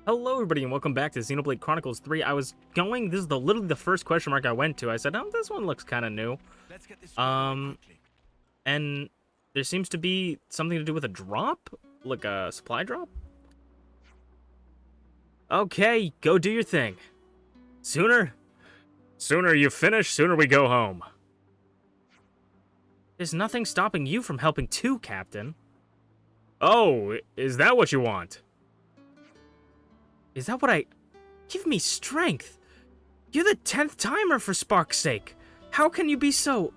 Hello everybody and welcome back to Xenoblade Chronicles 3. This is literally the first question mark I went to. I said, oh, this one looks kind of new. Let's get this squared away quickly. And there seems to be something to do with a drop? Like a supply drop? Okay, go do your thing. Sooner you finish, sooner we go home. There's nothing stopping you from helping too, Captain. Oh, is that what you want? Is that what Give me strength! You're the 10th timer, for spark's sake! How can you be so...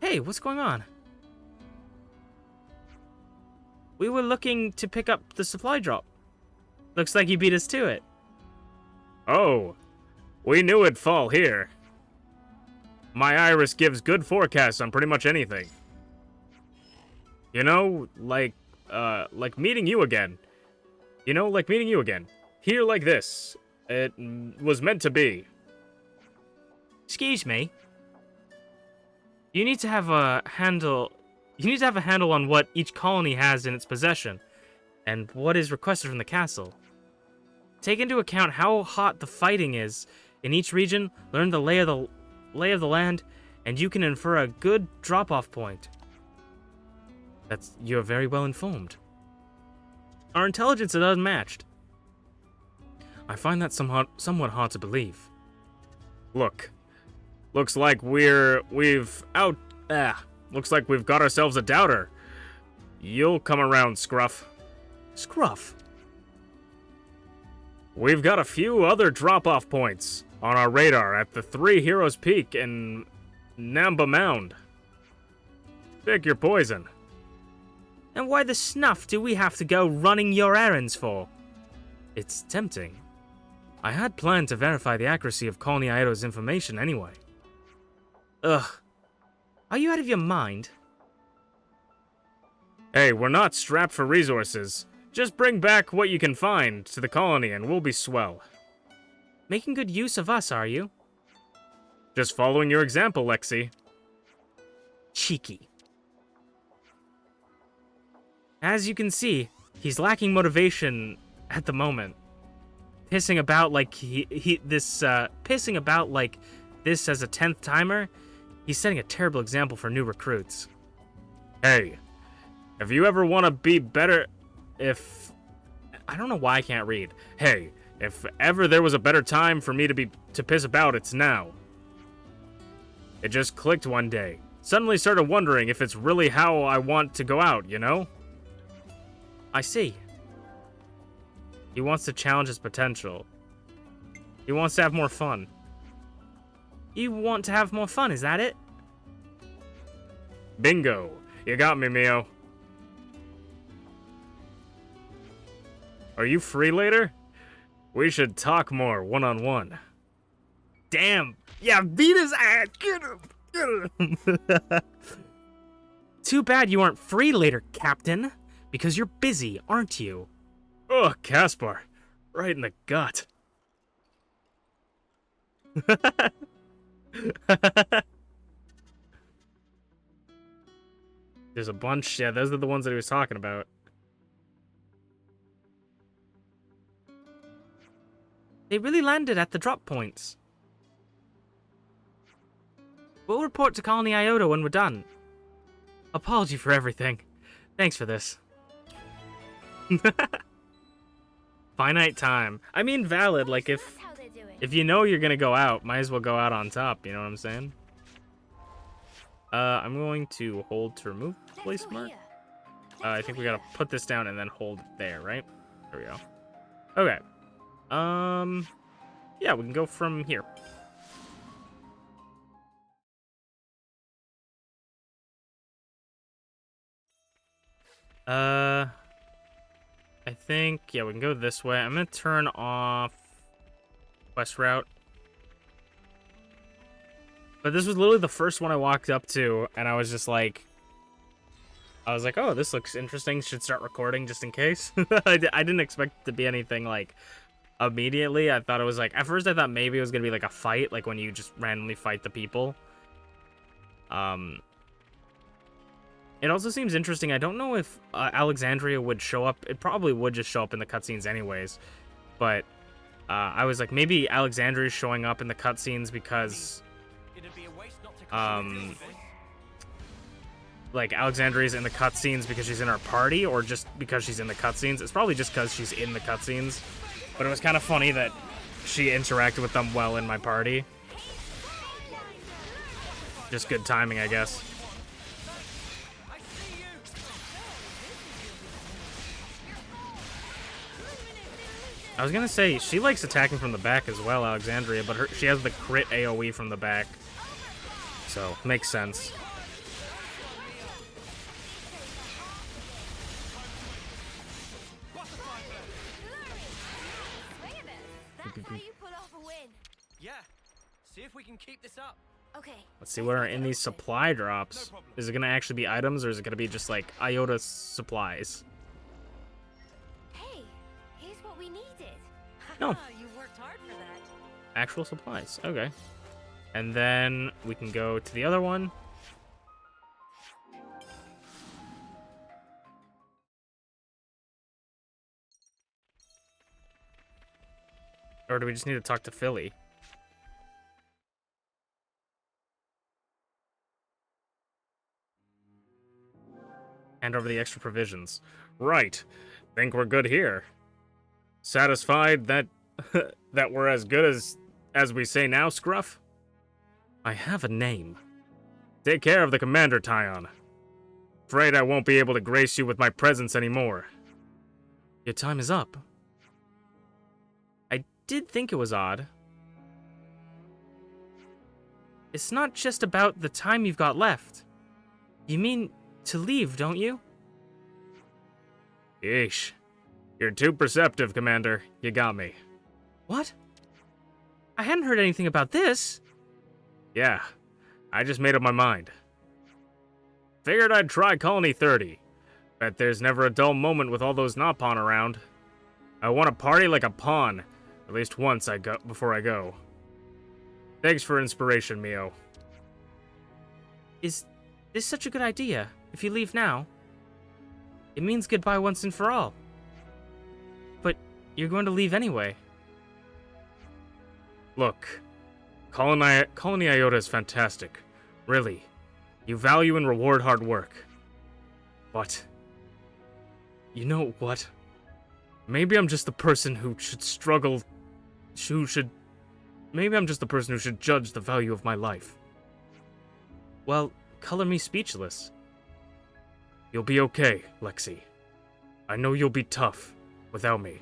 Hey, what's going on? We were looking to pick up the supply drop. Looks like you beat us to it. Oh, we knew it'd fall here. My iris gives good forecasts on pretty much anything. You know, like meeting you again. You know, like meeting you again. Here like this. It was meant to be. Excuse me. You need to have a handle on what each colony has in its possession, and what is requested from the castle. Take into account how hot the fighting is in each region, learn the lay of the land, and you can infer a good drop-off point. You're very well informed. Our intelligence is unmatched. I find that somewhat hard to believe. Looks like we've got ourselves a doubter. You'll come around, Scruff. Scruff? We've got a few other drop-off points on our radar at the Three Heroes Peak and Namba Mound. Pick your poison. And why the snuff do we have to go running your errands for? It's tempting. I had planned to verify the accuracy of Colony Iodo's information anyway. Ugh. Are you out of your mind? Hey, we're not strapped for resources. Just bring back what you can find to the colony and we'll be swell. Making good use of us, are you? Just following your example, Lexi. Cheeky. As you can see, he's lacking motivation at the moment. Pissing about like this as a 10th timer, he's setting a terrible example for new recruits. Hey, if you ever want to be better, I don't know why I can't read. Hey, if ever there was a better time for me to piss about, it's now. It just clicked one day. Suddenly started wondering if it's really how I want to go out, you know? I see. He wants to challenge his potential. He wants to have more fun. You want to have more fun, is that it? Bingo. You got me, Mio. Are you free later? We should talk more one-on-one. Damn. Yeah, beat his ass. Get him. Get him. Too bad you aren't free later, Captain. Because you're busy, aren't you? Oh, Caspar. Right in the gut. There's a bunch. Yeah, those are the ones that he was talking about. They really landed at the drop points. We'll report to Colony Iodo when we're done. Apology for everything. Thanks for this. Finite time. I mean, valid. Like, if you know you're gonna go out, might as well go out on top. You know what I'm saying? I'm going to hold to remove place mark. I think we gotta put this down and then hold it there, right? There we go. Okay. Yeah, we can go from here. I think, yeah, we can go this way. I'm gonna turn off quest route. But this was literally the first one I walked up to, and I was just like, oh, this looks interesting. Should start recording just in case. I didn't expect it to be anything like immediately. I thought it was like, at first I thought maybe it was gonna be like a fight, like when you just randomly fight the people. And It also seems interesting. I don't know if Alexandria would show up. It probably would just show up in the cutscenes anyways. But I was like, maybe Alexandria's showing up in the cutscenes because, like, Alexandria's in the cutscenes because she's in our party, or just because she's in the cutscenes. It's probably just because she's in the cutscenes. But it was kind of funny that she interacted with them well in my party. Just good timing, I guess. I was gonna say, she likes attacking from the back as well, Alexandria, but she has the crit AoE from the back. So, makes sense. That's how you pull off a win. Yeah. See if we can keep this up. Okay. Let's see what are in these supply drops. Is it gonna actually be items, or is it gonna be just like Iota supplies? Hey, here's what we needed. No. You worked hard for that. Actual supplies. Okay. And then we can go to the other one. Or do we just need to talk to Philly? Hand over the extra provisions. Right. Think we're good here. Satisfied that that we're as good as we say now, Scruff? I have a name. Take care of the commander, Tyon. Afraid I won't be able to grace you with my presence anymore. Your time is up. I did think it was odd. It's not just about the time you've got left. You mean to leave, don't you? Yeesh. You're too perceptive, Commander. You got me. What? I hadn't heard anything about this. Yeah, I just made up my mind. Figured I'd try Colony 30. Bet there's never a dull moment with all those Napon around. I want to party like a pawn, at least once before I go. Thanks for inspiration, Mio. Is this such a good idea? If you leave now, it means goodbye once and for all. But you're going to leave anyway. Look, Colony Iota is fantastic. Really. You value and reward hard work. But, you know what? Maybe I'm just the person who should struggle, maybe I'm just the person who should judge the value of my life. Well, color me speechless. You'll be okay, Lexi. I know you'll be tough without me,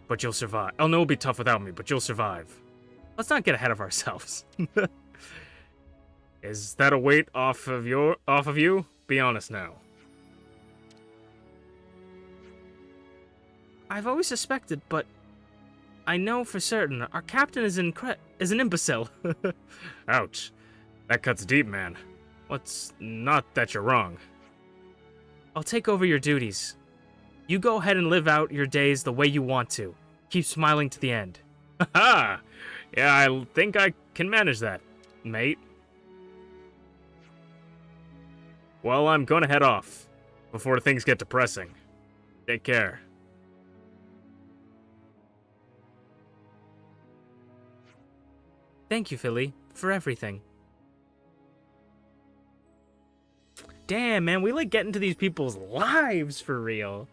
but you'll survive. I know you'll be tough without me, but you'll survive. Let's not get ahead of ourselves. Is that a weight off of you? Be honest now. I've always suspected, but I know for certain our captain is an imbecile. Ouch. That cuts deep, man. What's not that you're wrong. I'll take over your duties. You go ahead and live out your days the way you want to. Keep smiling to the end. Haha! Yeah, I think I can manage that, mate. Well, I'm gonna head off before things get depressing. Take care. Thank you, Philly, for everything. Damn, man, we like getting to these people's lives for real.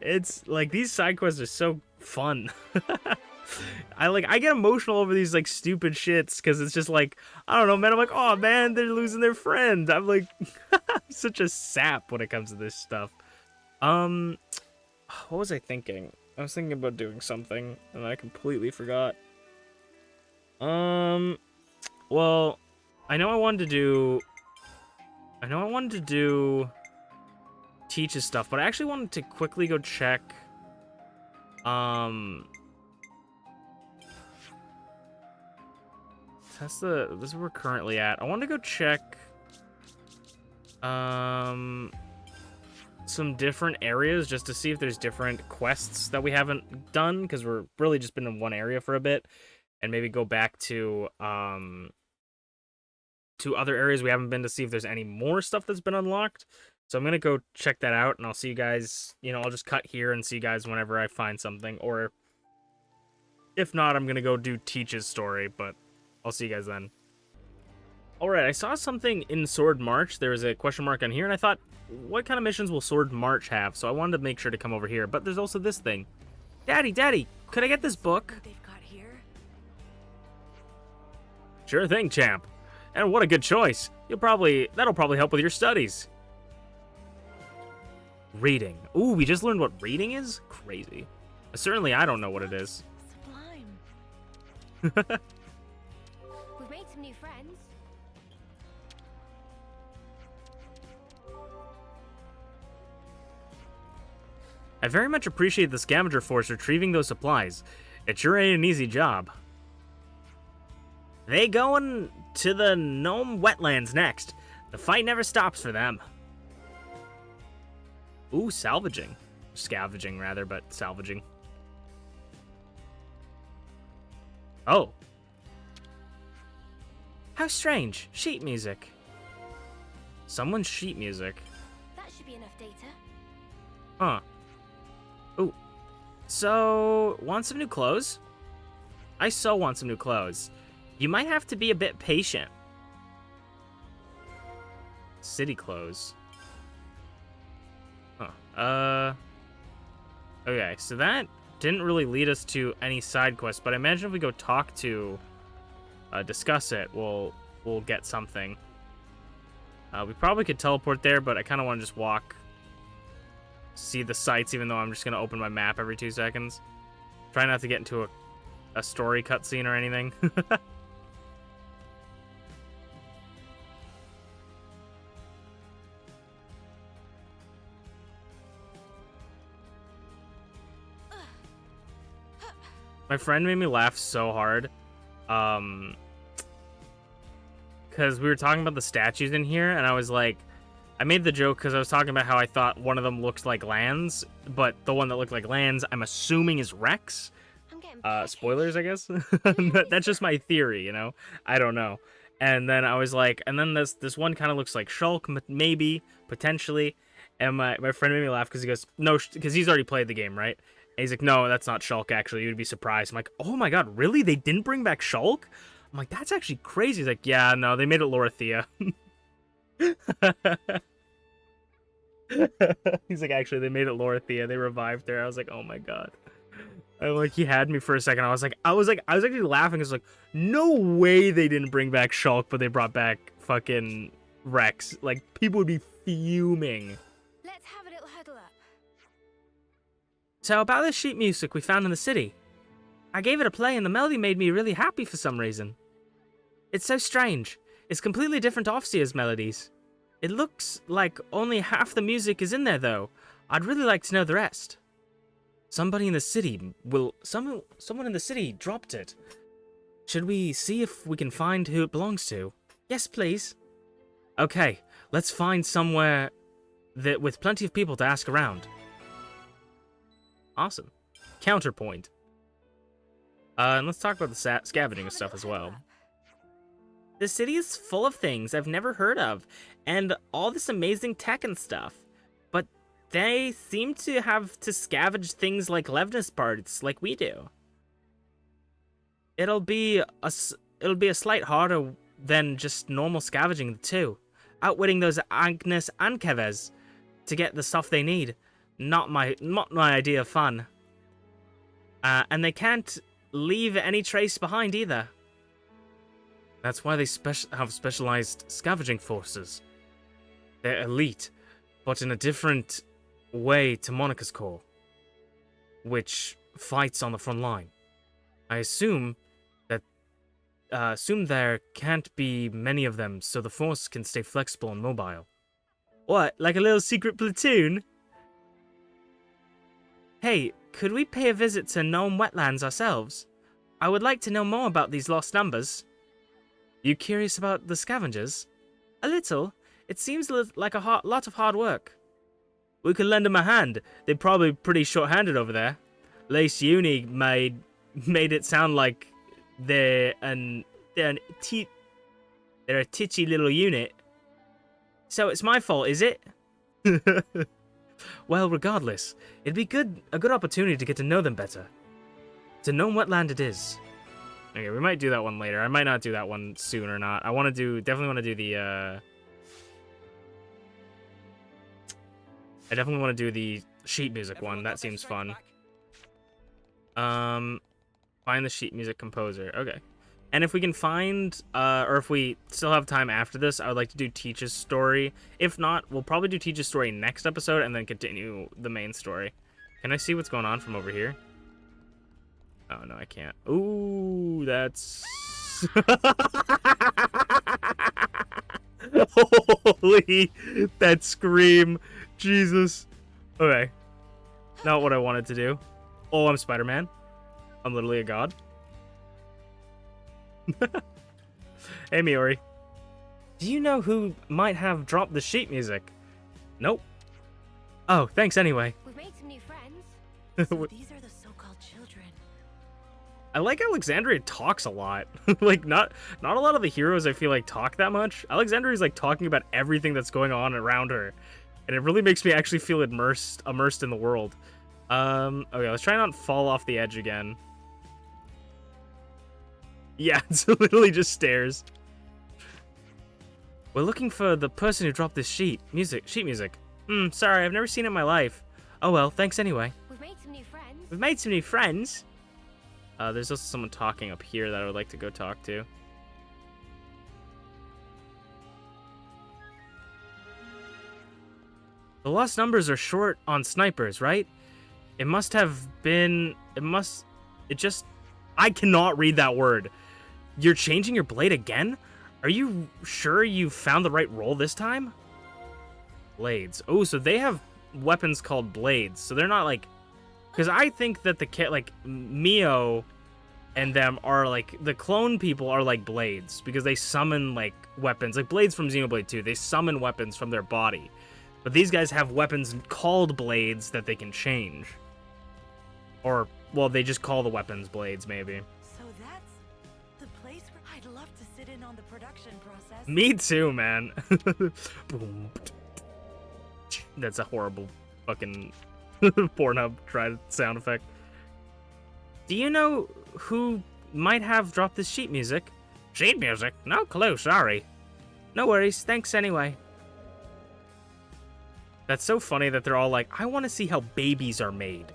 It's like these side quests are so fun. I get emotional over these like stupid shits because it's just like, I don't know, man. I'm like, oh man, they're losing their friend. I'm like such a sap when it comes to this stuff. What was I thinking? I was thinking about doing something and I completely forgot. Well, I know I wanted to do Teach's stuff, but I actually wanted to quickly go check this is where we're currently at. I want to go check some different areas just to see if there's different quests that we haven't done, because we're really just been in one area for a bit, and maybe go back to other areas we haven't been to see if there's any more stuff that's been unlocked. So I'm gonna go check that out, and I'll see you guys. I'll just cut here and see you guys whenever I find something. Or if not, I'm gonna go do Teach's story, but I'll see you guys then. Alright, I saw something in Sword March. There was a question mark on here, and I thought, what kind of missions will Sword March have? So I wanted to make sure to come over here. But there's also this thing. Daddy, could I get this book? What they've got here? Sure thing, champ. And what a good choice. That'll probably help with your studies. Reading. Ooh, we just learned what reading is? Crazy. Certainly I don't know what it is. Sublime. We've made some new friends. I very much appreciate the scavenger force retrieving those supplies. It sure ain't an easy job. They going to the Gnome Wetlands next. The fight never stops for them. Ooh, salvaging. Scavenging, rather, but salvaging. Oh. How strange. Sheet music. Someone's sheet music. That should be enough data. Huh. Ooh. So, want some new clothes? I so want some new clothes. You might have to be a bit patient. City clothes. Huh. Okay, so that didn't really lead us to any side quests, but I imagine if we go talk to, discuss it, we'll get something. We probably could teleport there, but I kind of want to just walk, see the sights, even though I'm just going to open my map every 2 seconds. Try not to get into a story cutscene or anything. My friend made me laugh so hard. Because we were talking about the statues in here, and I was like, I made the joke because I was talking about how I thought one of them looked like Lands, but the one that looked like Lands, I'm assuming is Rex. I'm getting Spoilers, I guess. That's just my theory, I don't know. And then I was like, and then this one kind of looks like Shulk, maybe, potentially. And my friend made me laugh because he goes, no, because he's already played the game, right? And he's like, no, that's not Shulk, actually. You'd be surprised. I'm like, oh my god, really? They didn't bring back Shulk? I'm like, that's actually crazy. He's like, yeah, no, they made it Lorithia. He's like, actually, they made it Lorithia. They revived her. I was like, oh my god. And like, he had me for a second. I was actually laughing. It's like, no way they didn't bring back Shulk, but they brought back fucking Rex. Like, people would be fuming. Let's have a little huddle up. So about this sheet music we found in the city. I gave it a play and the melody made me really happy for some reason. It's so strange. It's completely different to Offseer's melodies. It looks like only half the music is in there though. I'd really like to know the rest. Someone in the city dropped it. Should we see if we can find who it belongs to? Yes, please. Okay, let's find somewhere with plenty of people to ask around. Awesome. Counterpoint. And let's talk about the scavenging and stuff as well. The city is full of things I've never heard of, and all this amazing tech and stuff. But they seem to have to scavenge things like Levness parts, like we do. It'll be a slight harder than just normal scavenging too. Outwitting those Agnes and Kevez to get the stuff they need. Not my idea of fun. And they can't leave any trace behind either. That's why they have specialized scavenging forces. They're elite, but in a different way to Monica's Corps, which fights on the front line. I assume there can't be many of them, so the force can stay flexible and mobile. What, like a little secret platoon? Hey, could we pay a visit to Gnome Wetlands ourselves? I would like to know more about these lost numbers. You curious about the scavengers? A little. It seems like a lot of hard work. We could lend them a hand. They're probably pretty short-handed over there. Lace Uni made it sound like they're a titchy little unit. So it's my fault, is it? Well, regardless, it'd be a good opportunity to get to know them better. To know what land it is. Okay, we might do that one later. I might not do that one soon or not. Definitely want to do the, I definitely want to do the sheet music one. That seems fun. Find the sheet music composer. Okay. And if we can find, or if we still have time after this, I would like to do Teach's story. If not, we'll probably do Teach's story next episode and then continue the main story. Can I see what's going on from over here? Oh, no, I can't. Ooh, that's... Holy, that scream. Jesus. Okay. Not what I wanted to do. Oh, I'm Spider-Man. I'm literally a god. Hey, Miori. Do you know who might have dropped the sheet music? Nope. Oh, thanks anyway. We've made some new friends. So these are the so-called children. I like Alexandria talks a lot. Like, not a lot of the heroes I feel like talk that much. Alexandria's like talking about everything that's going on around her. And it really makes me actually feel immersed in the world. Okay, let's try not to fall off the edge again. Yeah, it's literally just stairs. We're looking for the person who dropped this sheet music. Sorry, I've never seen it in my life. Oh well, thanks anyway. We've made some new friends. We've made some new friends. There's also someone talking up here that I would like to go talk to. The lost numbers are short on snipers, right? I cannot read that word. You're changing your blade again? Are you sure you found the right roll this time? Blades. Oh, so they have weapons called blades. So they're not like... Because I think that like, Mio and them are like... The clone people are like blades. Because they summon, like, weapons. Like blades from Xenoblade 2. They summon weapons from their body. But these guys have weapons called blades that they can change. Or, well, they just call the weapons blades, maybe. So that's the place where I'd love to sit in on the production process. Me too, man. Boom. That's a horrible fucking Pornhub tried sound effect. Do you know who might have dropped this sheet music? Sheet music? No clue, sorry. No worries, thanks anyway. That's so funny that they're all like, I want to see how babies are made.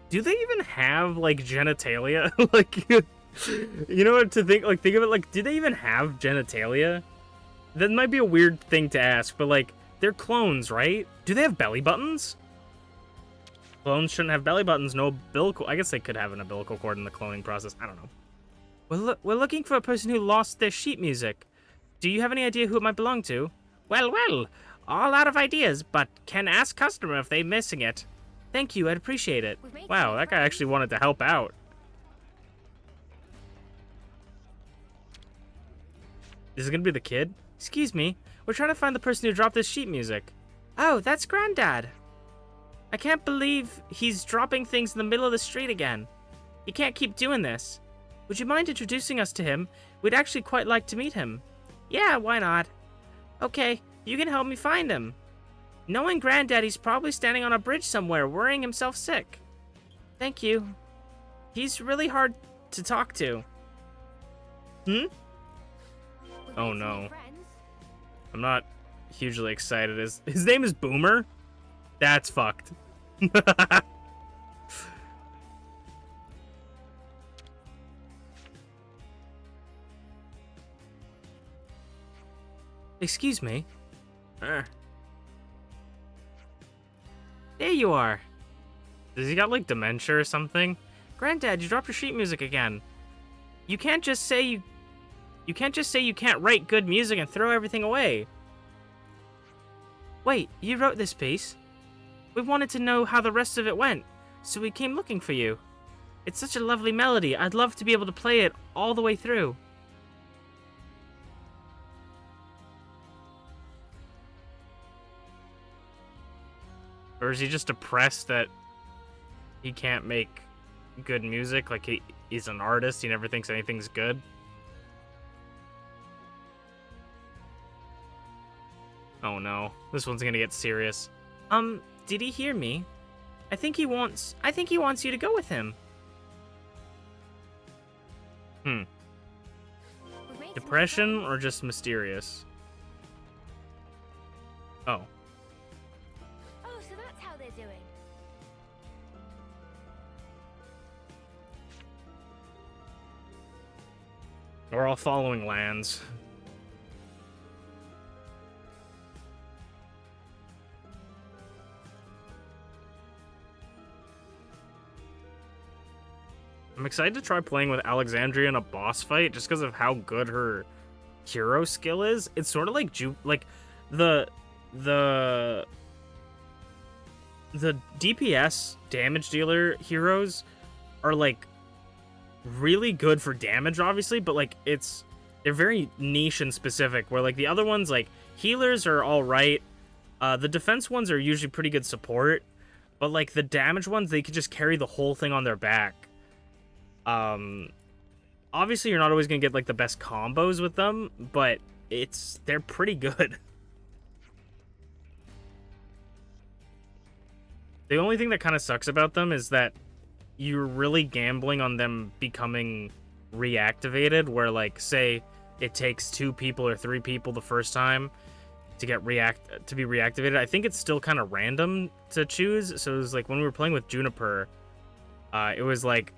Do they even have, like, genitalia? Like, you know what to think? Like, think of it like, do they even have genitalia? That might be a weird thing to ask, but, like, they're clones, right? Do they have belly buttons? Clones shouldn't have belly buttons, no umbilical... I guess they could have an umbilical cord in the cloning process. I don't know. We're looking for a person who lost their sheet music. Do you have any idea who it might belong to? Well, all out of ideas, but can ask customer if they're missing it. Thank you, I'd appreciate it. Wow, that guy actually wanted to help out. Is it gonna be the kid? Excuse me, we're trying to find the person who dropped this sheet music. Oh, that's Granddad. I can't believe he's dropping things in the middle of the street again. He can't keep doing this. Would you mind introducing us to him? We'd actually quite like to meet him. Yeah, why not? Okay, you can help me find him. Knowing Granddad, he's probably standing on a bridge somewhere, worrying himself sick. Thank you. He's really hard to talk to. Oh no. I'm not hugely excited. His name is Boomer? That's fucked. Excuse me. There you are. Does he got like dementia or something? Granddad, you dropped your sheet music again. You can't just say you can't write good music and throw everything away. Wait, you wrote this piece? We wanted to know how the rest of it went, so we came looking for you. It's such a lovely melody. I'd love to be able to play it all the way through. Or is he just depressed that he can't make good music? Like, he's an artist. He never thinks anything's good. Oh no, this one's gonna get serious. Did he hear me? I think he wants you to go with him. Depression or just mysterious? Oh. Oh, so that's how they're doing. We're all following lands. I'm excited to try playing with Alexandria in a boss fight just because of how good her hero skill is. It's sort of like the DPS damage dealer heroes are like really good for damage, obviously, but like they're very niche and specific, where like the other ones, like healers, are all right. The defense ones are usually pretty good support, but like the damage ones, they could just carry the whole thing on their back. Obviously you're not always gonna get like the best combos with them, but they're pretty good. The only thing that kind of sucks about them is that you're really gambling on them becoming reactivated, where like, say it takes 2 people or 3 people the first time to be reactivated. I think it's still kind of random to choose. So it was like when we were playing with Juniper, it was like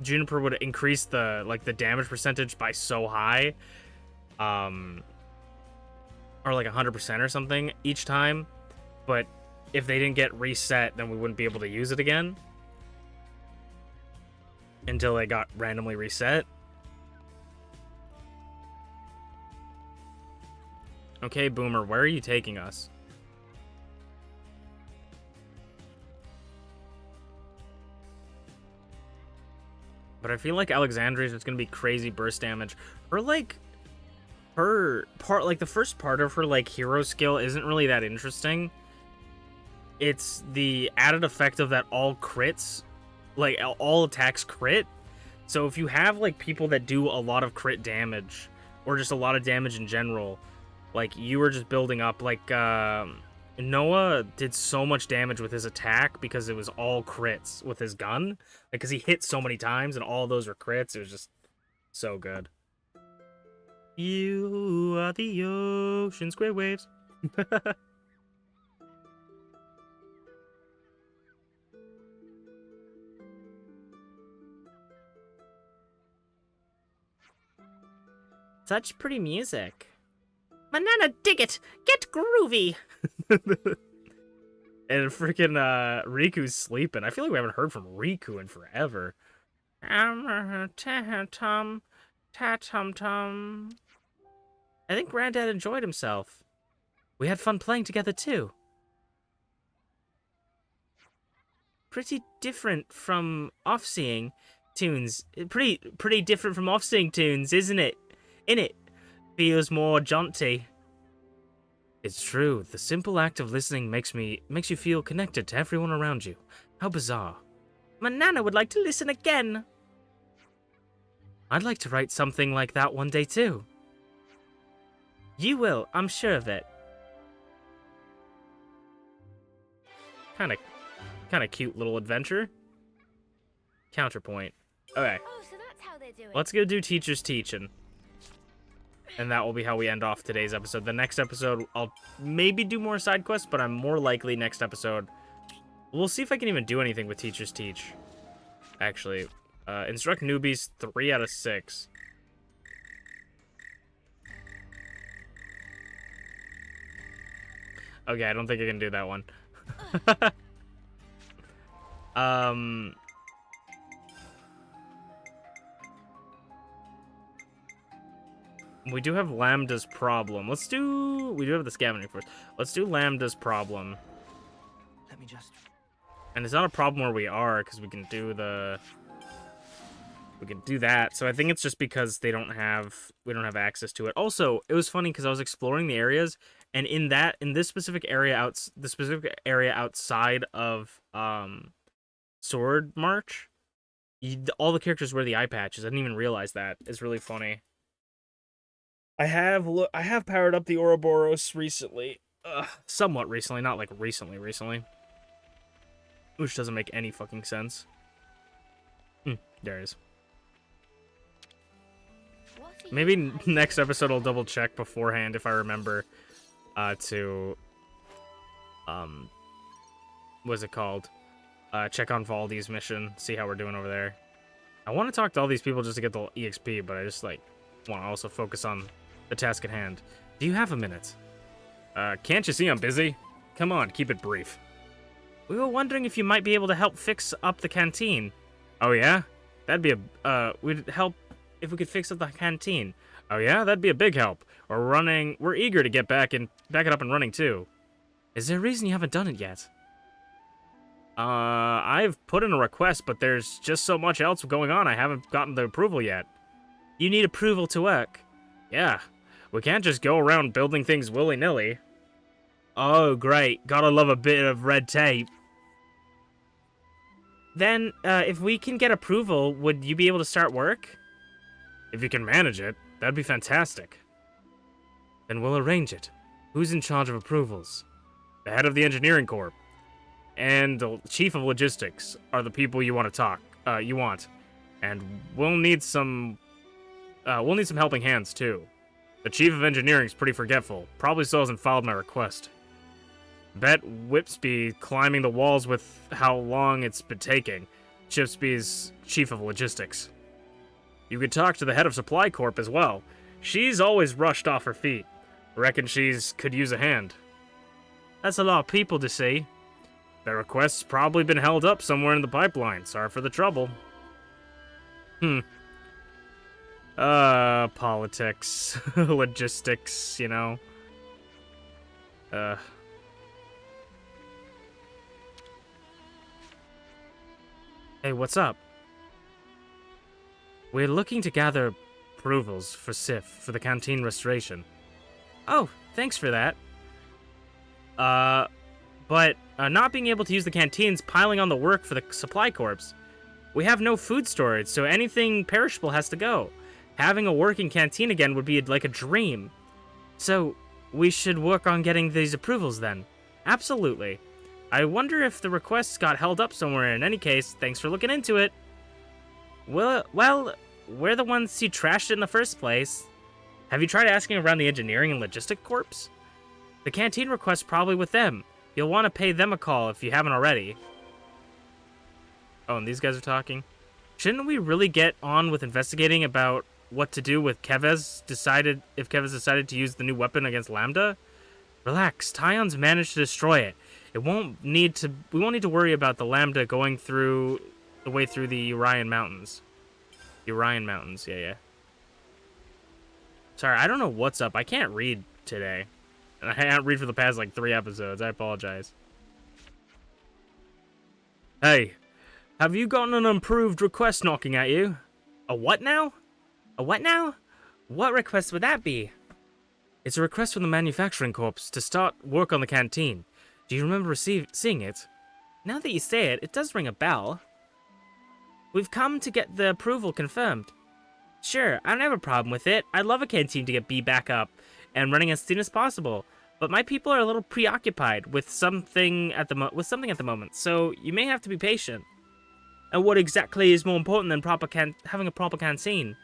Juniper would increase the damage percentage by so high, or like 100% or something each time, but if they didn't get reset, then we wouldn't be able to use it again until they got randomly reset. Okay, Boomer, where are you taking us? But I feel like Alexandria's just gonna be crazy burst damage. Her part, like the first part of her like hero skill isn't really that interesting. It's the added effect of that all crits, like all attacks crit. So if you have like people that do a lot of crit damage, or just a lot of damage in general, like you were just building up, like Noah did so much damage with his attack because it was all crits with his gun, like because he hit so many times and all those were crits. It was just so good. You are the ocean's great waves. Such pretty music. Manana, dig it! Get groovy! And freaking Riku's sleeping. I feel like we haven't heard from Riku in forever. Ta-tum, ta-tum-tum. I think Granddad enjoyed himself. We had fun playing together too. Pretty different from off-seeing tunes. Pretty different from off-seeing tunes, isn't it? Feels more jaunty. It's true. The simple act of listening makes you feel connected to everyone around you. How bizarre. My Nana would like to listen again. I'd like to write something like that one day too. You will, I'm sure of it. Kind of cute little adventure. Counterpoint. Okay. Oh, so that's how they're doing. Let's go do teachers teaching. And that will be how we end off today's episode. The next episode, I'll maybe do more side quests, but I'm more likely next episode. We'll see if I can even do anything with Teachers Teach. Actually, instruct newbies 3 out of 6. Okay, I don't think I can do that one. We do have Lambda's problem. We do have the scavenging force. Let's do Lambda's problem. Let me just... And it's not a problem where we are, because we can do that. So I think it's just because we don't have access to it. Also, it was funny because I was exploring the areas, and in this specific area outside of Sword March, all the characters wear the eye patches. I didn't even realize that. It's really funny. I have powered up the Ouroboros recently. Somewhat recently, not like recently. Which doesn't make any fucking sense. There it is. Maybe next episode I'll double check beforehand if I remember to what's it called? Check on Valdi's mission, see how we're doing over there. I want to talk to all these people just to get the EXP, but I just like want to also focus on the task at hand. Do you have a minute? Can't you see I'm busy? Come on, keep it brief. We were wondering if you might be able to help fix up the canteen. Oh yeah? That'd be we'd help if we could fix up the canteen. Oh yeah? That'd be a big help. We're eager to get back it up and running too. Is there a reason you haven't done it yet? I've put in a request, but there's just so much else going on I haven't gotten the approval yet. You need approval to work. Yeah. We can't just go around building things willy-nilly. Oh, great. Gotta love a bit of red tape. Then, if we can get approval, would you be able to start work? If you can manage it, that'd be fantastic. Then we'll arrange it. Who's in charge of approvals? The head of the engineering corps. And the chief of logistics are the people you want to talk. And we'll need some helping hands too. The chief of engineering's pretty forgetful. Probably still hasn't followed my request. Bet Whipsby climbing the walls with how long it's been taking. Chipsby's chief of logistics. You could talk to the head of supply corp as well. She's always rushed off her feet. Reckon could use a hand. That's a lot of people to see. Their request's probably been held up somewhere in the pipeline. Sorry for the trouble. Politics. Logistics, you know. Hey, what's up? We're looking to gather approvals for SIF for the canteen restoration. Oh, thanks for that. But not being able to use the canteen's piling on the work for the supply corps. We have no food storage, so anything perishable has to go. Having a working canteen again would be like a dream. So, we should work on getting these approvals then. Absolutely. I wonder if the requests got held up somewhere. In any case, thanks for looking into it. Well, we're the ones who trashed it in the first place. Have you tried asking around the engineering and logistic corps? The canteen request's probably with them. You'll want to pay them a call if you haven't already. Oh, and these guys are talking. Shouldn't we really get on with investigating about what to do with if Kevez decided to use the new weapon against Lambda? Relax, Tyon's managed to destroy it. We won't need to worry about the Lambda going through the way through the Urian Mountains. Urian Mountains, yeah. Sorry, I don't know what's up. I can't read today. And I can't read for the past, 3 episodes. I apologize. Hey, have you gotten an improved request knocking at you? A what now? A what now? What request would that be? It's a request from the manufacturing corps to start work on the canteen. Do you remember seeing it? Now that you say it, it does ring a bell. We've come to get the approval confirmed. Sure, I don't have a problem with it. I'd love a canteen to get B back up and running as soon as possible. But my people are a little preoccupied with something at the moment, so you may have to be patient. And what exactly is more important than having a proper canteen?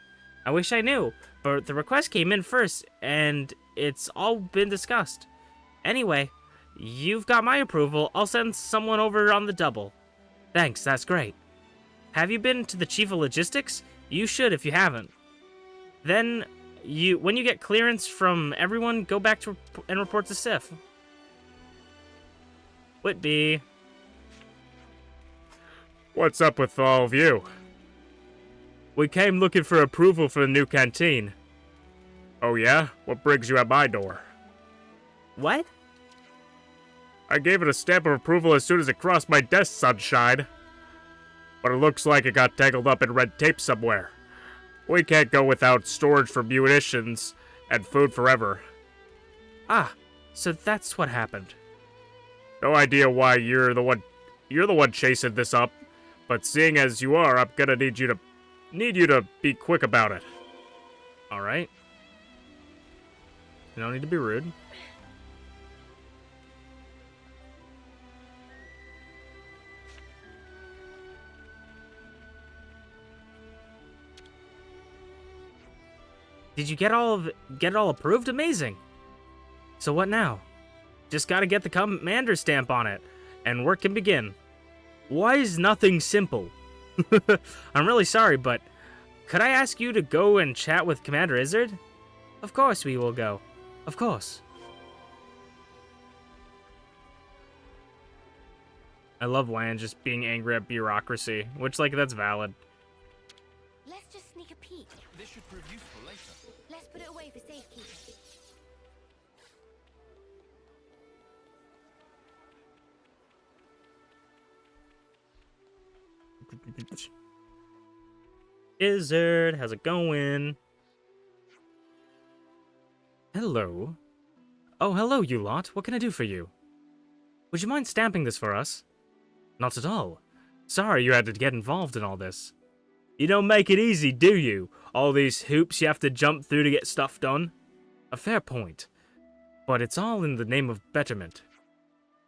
I wish I knew, but the request came in first, and it's all been discussed. Anyway, you've got my approval. I'll send someone over on the double. Thanks, that's great. Have you been to the Chief of Logistics? You should if you haven't. Then, when you get clearance from everyone, go back and report to Sif. Whitby. What's up with all of you? We came looking for approval for the new canteen. Oh yeah? What brings you at my door? What? I gave it a stamp of approval as soon as it crossed my desk, sunshine. But it looks like it got tangled up in red tape somewhere. We can't go without storage for munitions and food forever. Ah, so that's what happened. No idea why you're the one chasing this up, But seeing as you are, I'm gonna need you to be quick about it. Alright. You don't need to be rude. Did you get it all approved? Amazing. So what now? Just gotta get the commander stamp on it, and work can begin. Why is nothing simple? I'm really sorry, but could I ask you to go and chat with Commander Izzard? Of course we will go. Of course. I love Lan just being angry at bureaucracy, which, like, that's valid. Let's just sneak a peek. This should prove useful later. Let's put it away for safekeeping. Izzard, how's it going? Hello. Oh, hello, you lot. What can I do for you? Would you mind stamping this for us? Not at all. Sorry you had to get involved in all this. You don't make it easy, do you? All these hoops you have to jump through to get stuff done? A fair point. But it's all in the name of betterment.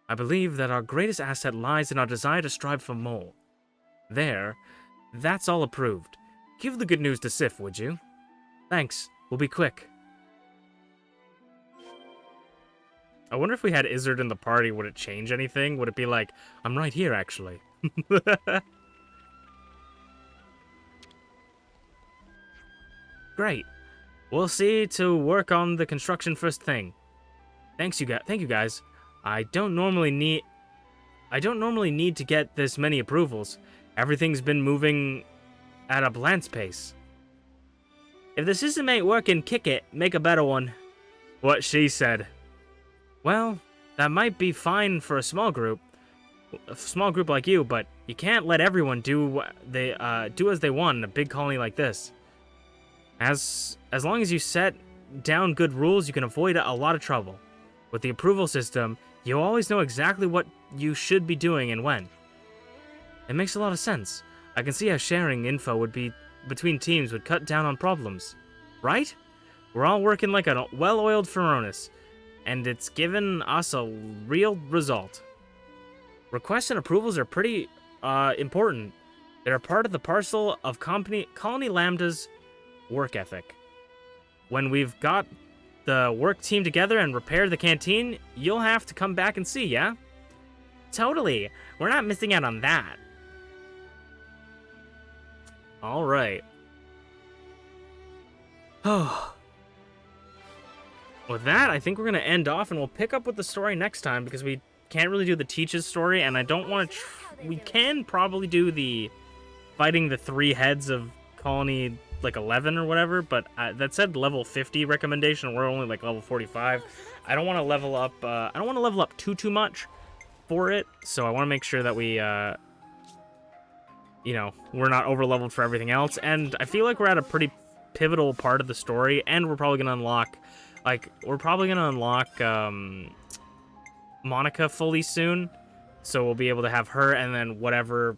I believe that our greatest asset lies in our desire to strive for more. There, that's all approved. Give the good news to Sif, would you? Thanks. We'll be quick. I wonder if we had Izzard in the party, would it change anything? Would it be like, I'm right here, actually? Great. We'll see to work on the construction first thing. Thank you guys. I don't normally need to get this many approvals. Everything's been moving at a blance pace. If the system ain't working, kick it. Make a better one. What she said. Well, that might be fine for a small group like you, but you can't let everyone do as they want in a big colony like this. As long as you set down good rules, you can avoid a lot of trouble. With the approval system, you always know exactly what you should be doing and when. It makes a lot of sense. I can see how sharing info between teams would cut down on problems. Right? We're all working like a well-oiled Pharaonis, and it's given us a real result. Requests and approvals are pretty important. They're a part of the parcel of Colony Lambda's work ethic. When we've got the work team together and repaired the canteen, you'll have to come back and see, yeah? Totally. We're not missing out on that. Alright. With that, I think we're going to end off, and we'll pick up with the story next time, because we can't really do the Teach's story, and I don't want to... We can probably do the fighting the 3 heads of Colony, like, 11 or whatever, but that said level 50 recommendation. We're only, like, level 45. I don't want to level up... I don't want to level up too much for it, so I want to make sure that we... you know, we're not over-leveled for everything else, and I feel like we're at a pretty pivotal part of the story, and we're probably going to unlock... Like, we're probably going to unlock, Monica fully soon, so we'll be able to have her and then whatever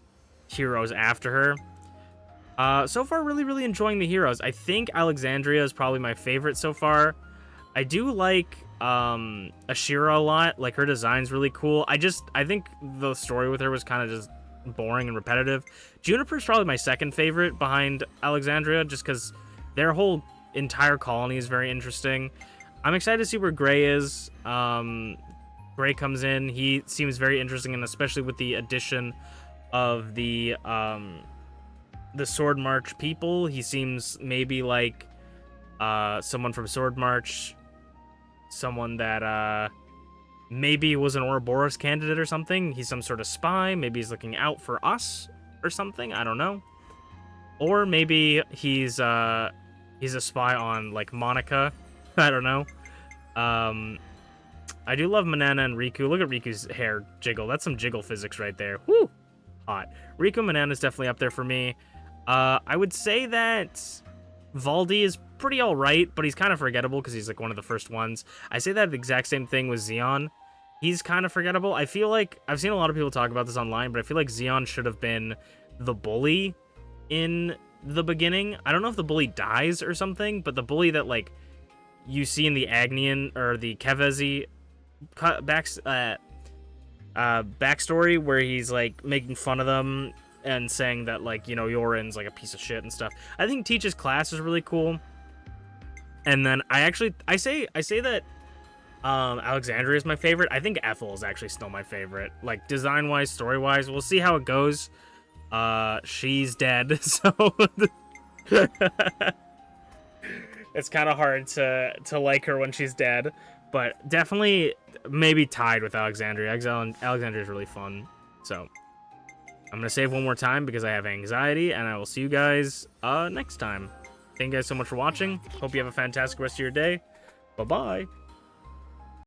heroes after her. So far, really, really enjoying the heroes. I think Alexandria is probably my favorite so far. I do like, Ashira a lot. Like, her design's really cool. I think the story with her was kind of just boring and repetitive. Juniper's probably my second favorite behind Alexandria, just because their whole entire colony is very interesting. I'm excited to see where Gray is. Gray comes in. He seems very interesting, and especially with the addition of the Sword March people, he seems maybe like someone from Sword March, someone that maybe was an Ouroboros candidate or something. He's some sort of spy. Maybe he's looking out for us or something. I don't know. Or maybe he's a spy on, like, Monica. I don't know. I do love Manana and Riku. Look at Riku's hair jiggle. That's some jiggle physics right there. Woo! Hot. Riku and Manana's definitely up there for me. I would say that Valdi is pretty alright, but he's kind of forgettable because he's, like, one of the first ones. I say that exact same thing with Xeon. He's kind of forgettable. I feel like... I've seen a lot of people talk about this online, but I feel like Xeon should have been the bully in the beginning. I don't know if the bully dies or something, but the bully that like you see in the Agnian or the Kevezi backstory, where he's like making fun of them and saying that like, you know, Yoren's like a piece of shit and stuff. I think Teach's class is really cool. And then I say that Alexandria is my favorite. I think Ethel is actually still my favorite. Like design wise, story wise, we'll see how it goes. She's dead, so it's kind of hard to like her when she's dead. But definitely maybe tied with Alexandria. Alexandria is really fun. So I'm gonna save one more time because I have anxiety, and I will see you guys next time. Thank you guys so much for watching. Hope you have a fantastic rest of your day. Bye-bye.